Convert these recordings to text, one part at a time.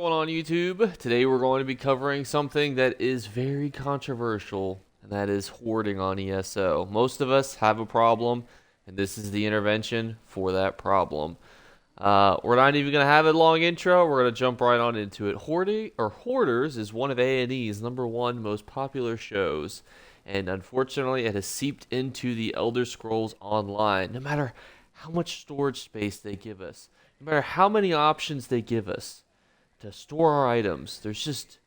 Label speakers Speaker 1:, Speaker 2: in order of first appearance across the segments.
Speaker 1: going on YouTube? Today we're going to be covering something that is very controversial, and that is hoarding on ESO. Most of us have a problem, and this is the intervention for that problem. We're not even going to have a long intro. We're going to jump right on into it. Hoarding or Hoarders is one of A&E's #1 most popular shows, and unfortunately, it has seeped into the Elder Scrolls Online. No matter how much storage space they give us, no matter how many options they give us to store our items, there's just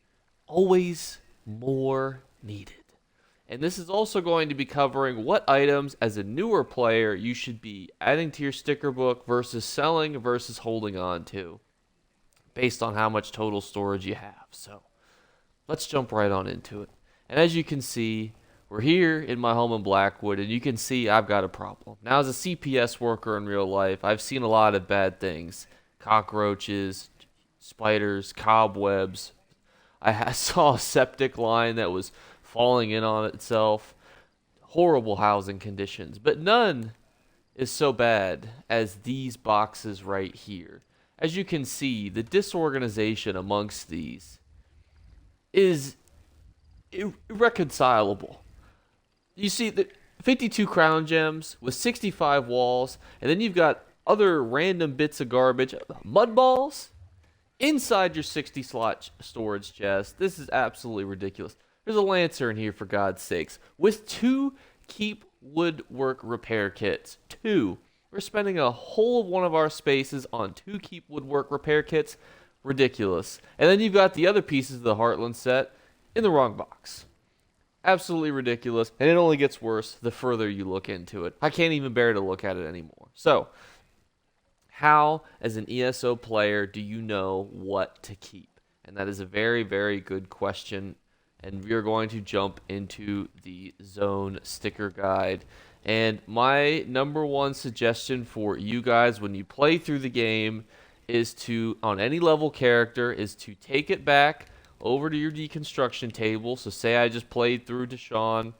Speaker 1: always more needed. And this is also going to be covering what items, as a newer player, you should be adding to your sticker book versus selling versus holding on to, based on how much total storage you have. So let's jump right on into it. And as you can see, we're here in my home in Blackwood, and you can see I've got a problem. Now, as a CPS worker in real life, I've seen a lot of bad things. Cockroaches, spiders, cobwebs. I saw a septic line that was falling in on itself. Horrible housing conditions. But none is so bad as these boxes right here. As you can see, the disorganization amongst these is irreconcilable. You see the 52 crown gems with 65 walls, and then you've got other random bits of garbage, mud balls, inside your 60 slot storage chest. This is absolutely ridiculous. There's a Lancer in here, for God's sakes, with 2 keep woodwork repair kits. 2. We're spending a whole of one of our spaces on 2 keep woodwork repair kits. Ridiculous. And then you've got the other pieces of the Heartland set in the wrong box. Absolutely ridiculous, and it only gets worse the further you look into it. I can't even bear to look at it anymore. So, how, as an ESO player, do you know what to keep? And that is a very, very good question, and we are going to jump into the zone sticker guide. And my #1 suggestion for you guys when you play through the game is to, on any level character, is to take it back over to your deconstruction table. So say I just played through Deshawn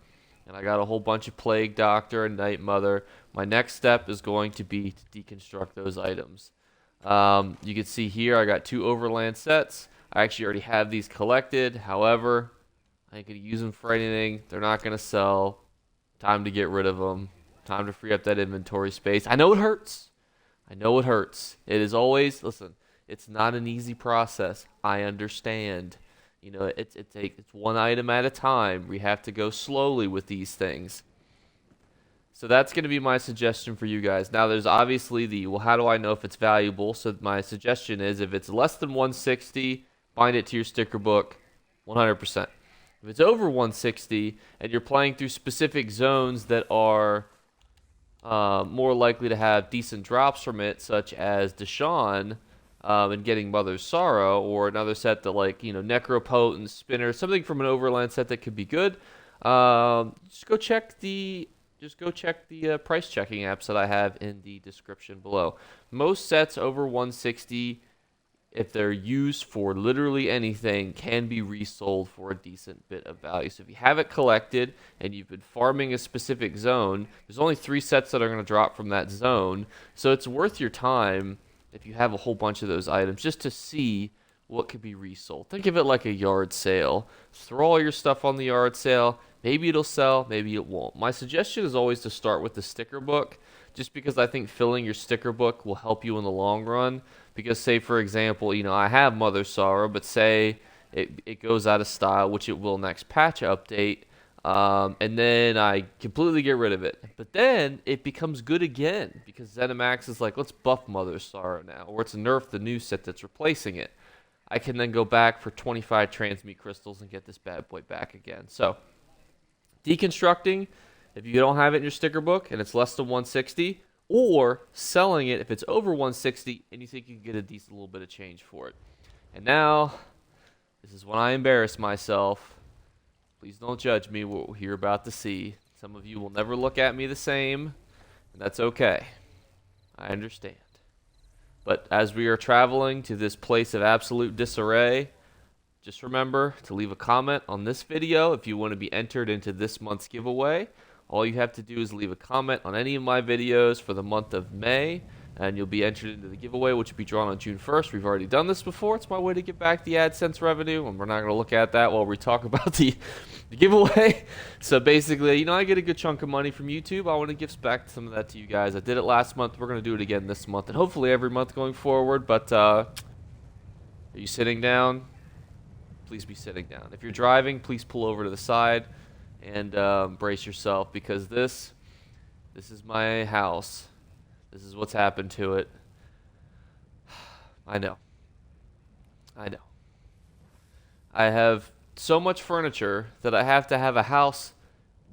Speaker 1: and I got a whole bunch of Plague Doctor and Night Mother. My next step is going to be to deconstruct those items. You can see here I got 2 Overland sets. I actually already have these collected. However, I ain't going to use them for anything. They're not going to sell. Time to get rid of them. Time to free up that inventory space. I know it hurts. I know it hurts. It is always, listen, it's not an easy process. I understand. You know, it's one item at a time. We have to go slowly with these things. So that's going to be my suggestion for you guys. Now, there's obviously well, how do I know if it's valuable? So my suggestion is if it's less than 160, bind it to your sticker book 100%. If it's over 160 and you're playing through specific zones that are more likely to have decent drops from it, such as Deshawn, and getting Mother's Sorrow, or another set that, like, you know, Necropotent, Spinner, something from an Overland set that could be good. Just go check the price checking apps that I have in the description below. Most sets over 160, if they're used for literally anything, can be resold for a decent bit of value. So if you have it collected and you've been farming a specific zone, there's only 3 sets that are going to drop from that zone. So it's worth your time if you have a whole bunch of those items, just to see what could be resold. Think of it like a yard sale. Throw all your stuff on the yard sale. Maybe it'll sell, maybe it won't. My suggestion is always to start with the sticker book, just because I think filling your sticker book will help you in the long run. Because, say, for example, you know, I have Mother's Sorrow, but say it goes out of style, which it will next patch update, and then I completely get rid of it. But then it becomes good again, because ZeniMax is like, let's buff Mother's Sorrow now, or it's nerf the new set that's replacing it. I can then go back for 25 transmute crystals and get this bad boy back again. So, deconstructing, if you don't have it in your sticker book and it's less than 160, or selling it if it's over 160 and you think you can get a decent little bit of change for it. And now, this is when I embarrass myself. Please don't judge me what you're about to see. Some of you will never look at me the same, and that's okay. I understand. But as we are traveling to this place of absolute disarray, just remember to leave a comment on this video if you want to be entered into this month's giveaway. All you have to do is leave a comment on any of my videos for the month of May, and you'll be entered into the giveaway, which will be drawn on June 1st. We've already done this before. It's my way to get back the AdSense revenue, and we're not going to look at that while we talk about the giveaway. So basically, I get a good chunk of money from YouTube. I want to give back some of that to you guys. I did it last month. We're going to do it again this month, and hopefully every month going forward. But are you sitting down? Please be sitting down. If you're driving, please pull over to the side and brace yourself, because this is my house. This is what's happened to it. I know. I have so much furniture that I have to have a house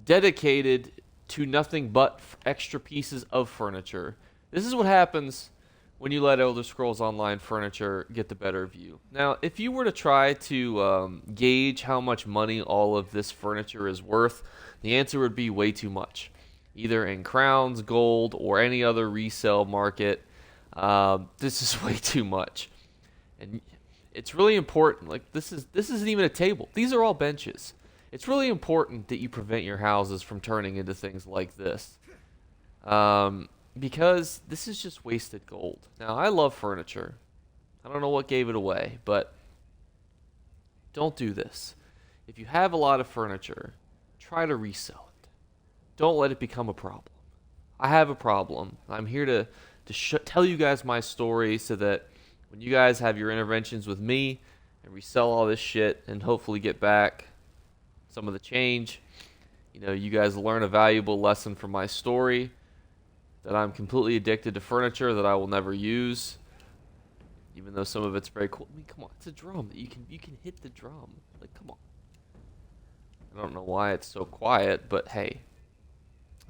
Speaker 1: dedicated to nothing but extra pieces of furniture. This is what happens when you let Elder Scrolls Online furniture get the better of you. Now, if you were to try to gauge how much money all of this furniture is worth, the answer would be way too much. Either in crowns, gold, or any other resale market, this is way too much. And it's really important. Like, this isn't even a table. These are all benches. It's really important that you prevent your houses from turning into things like this. Because this is just wasted gold. Now, I love furniture. I don't know what gave it away, but don't do this. If you have a lot of furniture, try to resell it. Don't let it become a problem. I have a problem. I'm here to tell you guys my story so that when you guys have your interventions with me and resell all this shit and hopefully get back some of the change, you guys learn a valuable lesson from my story, that I'm completely addicted to furniture that I will never use, even though some of it's very cool. I mean, come on, it's a drum. You can hit the drum. Like, come on. I don't know why it's so quiet, but hey,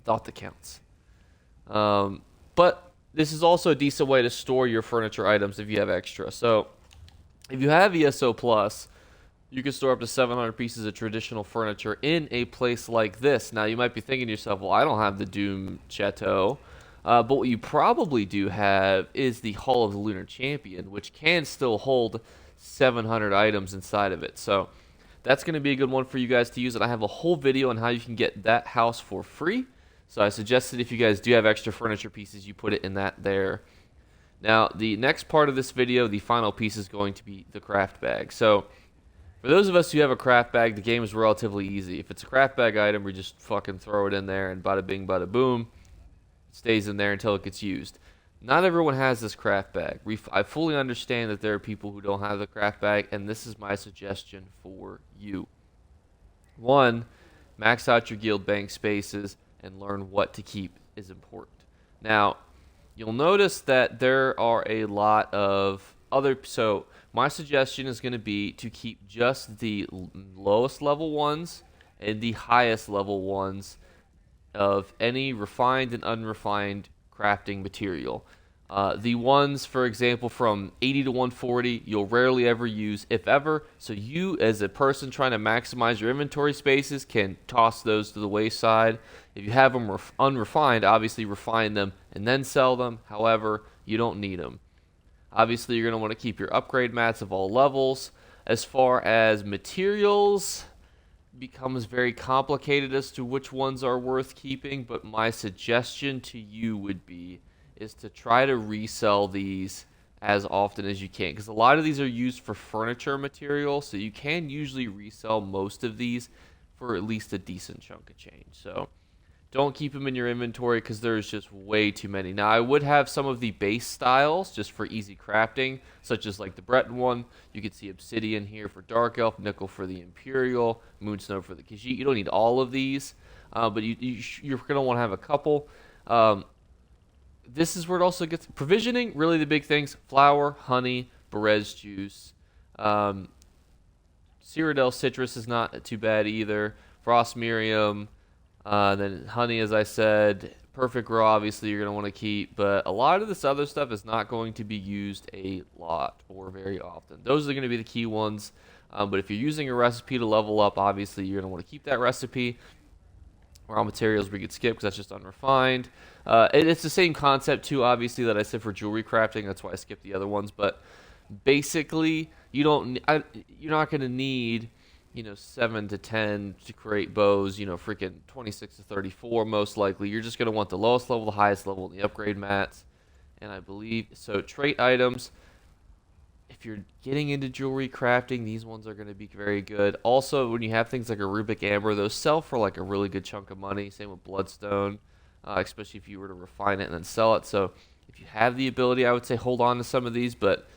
Speaker 1: thought that counts. But this is also a decent way to store your furniture items if you have extra. So if you have ESO Plus, you can store up to 700 pieces of traditional furniture in a place like this. Now, you might be thinking to yourself, well, I don't have the Doom Chateau. But what you probably do have is the Hall of the Lunar Champion, which can still hold 700 items inside of it. So that's going to be a good one for you guys to use. And I have a whole video on how you can get that house for free. So I suggest that if you guys do have extra furniture pieces, you put it in that there. Now, the next part of this video, the final piece, is going to be the craft bag. So for those of us who have a craft bag, the game is relatively easy. If it's a craft bag item, we just fucking throw it in there and bada bing, bada boom. Stays in there until it gets used. Not everyone has this craft bag. I fully understand that there are people who don't have the craft bag, and this is my suggestion for you. 1, max out your guild bank spaces and learn what to keep is important. Now, you'll notice that there are a lot of so my suggestion is going to be to keep just the lowest level ones and the highest level ones of any refined and unrefined crafting material. The ones, for example, from 80 to 140, you'll rarely ever use, if ever. So you, as a person trying to maximize your inventory spaces, can toss those to the wayside. If you have them unrefined, obviously refine them and then sell them. However, you don't need them. Obviously, you're going to want to keep your upgrade mats of all levels. As far as materials, becomes very complicated as to which ones are worth keeping, but my suggestion to you would be is to try to resell these as often as you can, because a lot of these are used for furniture material, so you can usually resell most of these for at least a decent chunk of change. So don't keep them in your inventory because there's just way too many. Now, I would have some of the base styles just for easy crafting, such as like the Breton one. You can see Obsidian here for Dark Elf, Nickel for the Imperial, Moonsnow for the Khajiit. You don't need all of these, but you're going to want to have a couple. This is where it also gets provisioning. Really, the big things: flour, honey, Berez juice. Cyrodiil citrus is not too bad either. Frost Miriam. Then honey, as I said, perfect raw, obviously you're going to want to keep, but a lot of this other stuff is not going to be used a lot or very often. Those are going to be the key ones, but if you're using a recipe to level up, obviously you're going to want to keep that recipe. Raw materials we could skip because that's just unrefined. It's the same concept too, obviously, that I said for jewelry crafting. That's why I skipped the other ones, but basically you're not going to need 7 to 10 to create bows, freaking 26 to 34 most likely. You're just going to want the lowest level, the highest level, and the upgrade mats. and I believe so. Trait items. If you're getting into jewelry crafting, these ones are going to be very good. Also, when you have things like a rubic amber, those sell for like a really good chunk of money. Same with bloodstone, especially if you were to refine it and then sell it. So if you have the ability, I would say hold on to some of these, but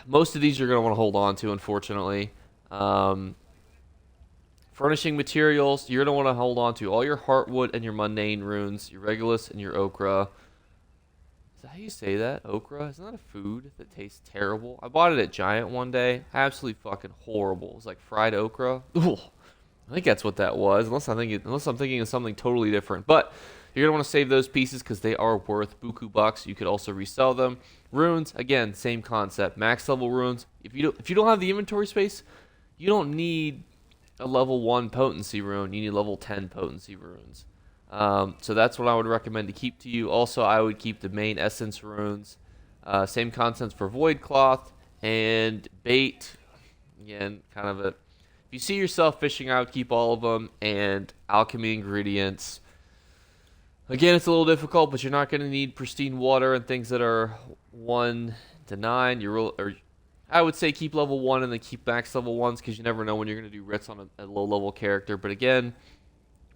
Speaker 1: most of these you're going to want to hold on to, unfortunately. Furnishing materials, you're going to want to hold on to all your heartwood and your mundane runes, your regulus and your ochre. Is that how you say that? Okra? Isn't that a food that tastes terrible? I bought it at Giant one day. Absolutely fucking horrible. It was like fried okra. Ugh. I think that's what that was, unless I'm thinking of something totally different. But you're gonna want to save those pieces because they are worth buku bucks. You could also resell them. Runes, again, same concept. Max level runes. If you don't have the inventory space, you don't need a level 1 potency rune. You need level 10 potency runes. So that's what I would recommend to keep to you. Also, I would keep the main essence runes. Same concepts for void cloth and bait. Again, kind of a. If you see yourself fishing out, keep all of them. And alchemy ingredients. Again, it's a little difficult, but you're not going to need pristine water and things that are 1 to 9. I would say keep level 1 and then keep max level 1s because you never know when you're going to do writs on a low level character. But again,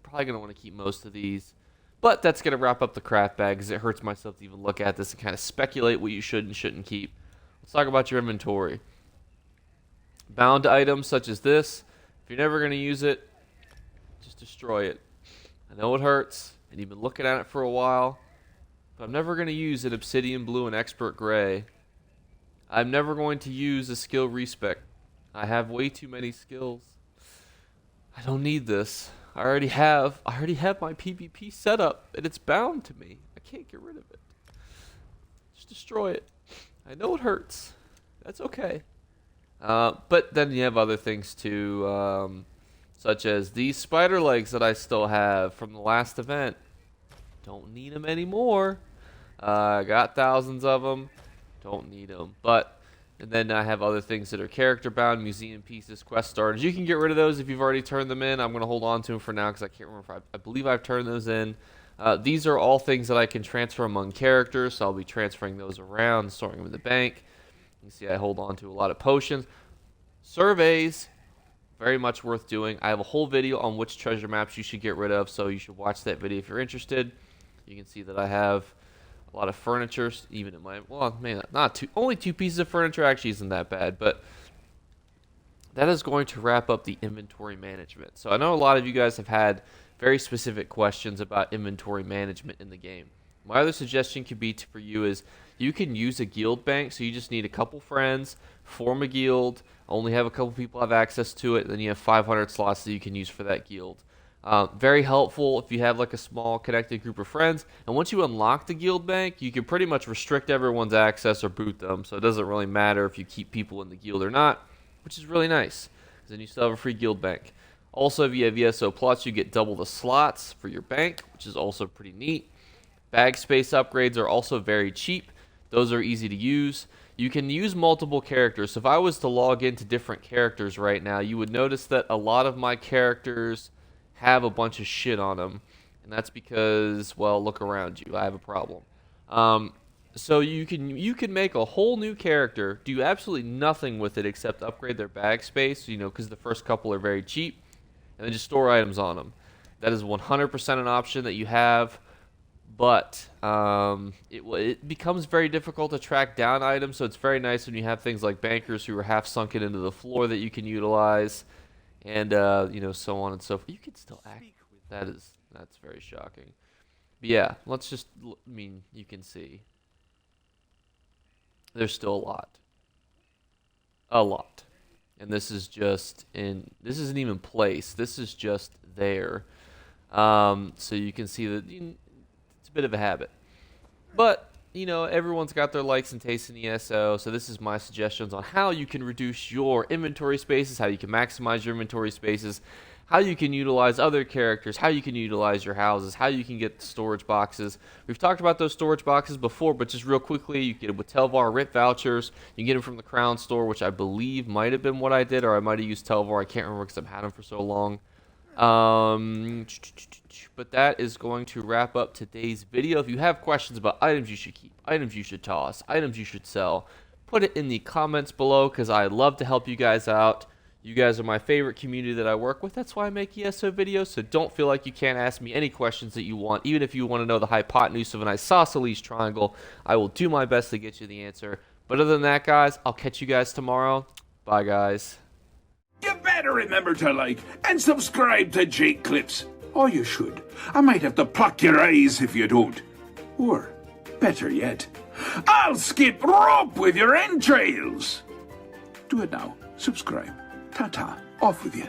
Speaker 1: probably going to want to keep most of these. But that's going to wrap up the craft bag because it hurts myself to even look at this and kind of speculate what you should and shouldn't keep. Let's talk about your inventory. Bound items such as this, if you're never going to use it, just destroy it. I know it hurts, and you've been looking at it for a while, but I'm never going to use an obsidian blue and expert gray. I'm never going to use a skill respec. I have way too many skills. I don't need this. I already have my PvP set up, and it's bound to me. I can't get rid of it. Just destroy it. I know it hurts. That's okay. But then you have other things too, such as these spider legs that I still have from the last event. Don't need them anymore. I got thousands of them. Don't need them. And then I have other things that are character bound, museum pieces, quest starters. You can get rid of those if you've already turned them in. I'm going to hold on to them for now because I can't remember if I believe I've turned those in. These are all things that I can transfer among characters, so I'll be transferring those around, storing them in the bank. You can see I hold on to a lot of potions. Surveys, very much worth doing. I have a whole video on which treasure maps you should get rid of, so you should watch that video if you're interested. You can see that I have a lot of furniture, even in my, well, maybe not two, only 2 pieces of furniture actually isn't that bad, but that is going to wrap up the inventory management. So I know a lot of you guys have had very specific questions about inventory management in the game. My other suggestion could be for you is you can use a guild bank, so you just need a couple friends, form a guild, only have a couple people have access to it, then you have 500 slots that you can use for that guild. Very helpful if you have like a small connected group of friends. And once you unlock the guild bank, you can pretty much restrict everyone's access or boot them. So it doesn't really matter if you keep people in the guild or not, which is really nice. Because then you still have a free guild bank. Also, if you have ESO Plus, you get double the slots for your bank, which is also pretty neat. Bag space upgrades are also very cheap. Those are easy to use. You can use multiple characters. So if I was to log into different characters right now, you would notice that a lot of my characters have a bunch of shit on them, and that's because, well, look around you. I have a problem. So you can make a whole new character, do absolutely nothing with it except upgrade their bag space, because the first couple are very cheap, and then just store items on them. That is 100% an option that you have, but it becomes very difficult to track down items, so it's very nice when you have things like bankers who are half sunken into the floor that you can utilize. And, so on and so forth. You can still act. That's very shocking. But yeah, let's just, you can see. There's still a lot. A lot. And this isn't even place. This is just there. So you can see that it's a bit of a habit. But, everyone's got their likes and tastes in ESO, so this is my suggestions on how you can reduce your inventory spaces, how you can maximize your inventory spaces, how you can utilize other characters, how you can utilize your houses, how you can get storage boxes. We've talked about those storage boxes before, but just real quickly, you can get it with Telvar RIP vouchers. You can get them from the Crown store, which I believe might have been what I did, or I might have used Telvar. I can't remember because I've had them for so long. But that is going to wrap up today's video. If you have questions about items you should keep, items you should toss, items you should sell, put it in the comments below because I'd love to help you guys out. You guys are my favorite community that I work with. That's why I make ESO videos, so don't feel like you can't ask me any questions that you want. Even if you want to know the hypotenuse of an isosceles triangle, I will do my best to get you the answer. But other than that, guys, I'll catch you guys tomorrow. Bye, guys.
Speaker 2: You better remember to like and subscribe to Jake Clips. Or you should. I might have to pluck your eyes if you don't. Or, better yet, I'll skip rope with your entrails. Do it now. Subscribe. Ta-ta. Off with you.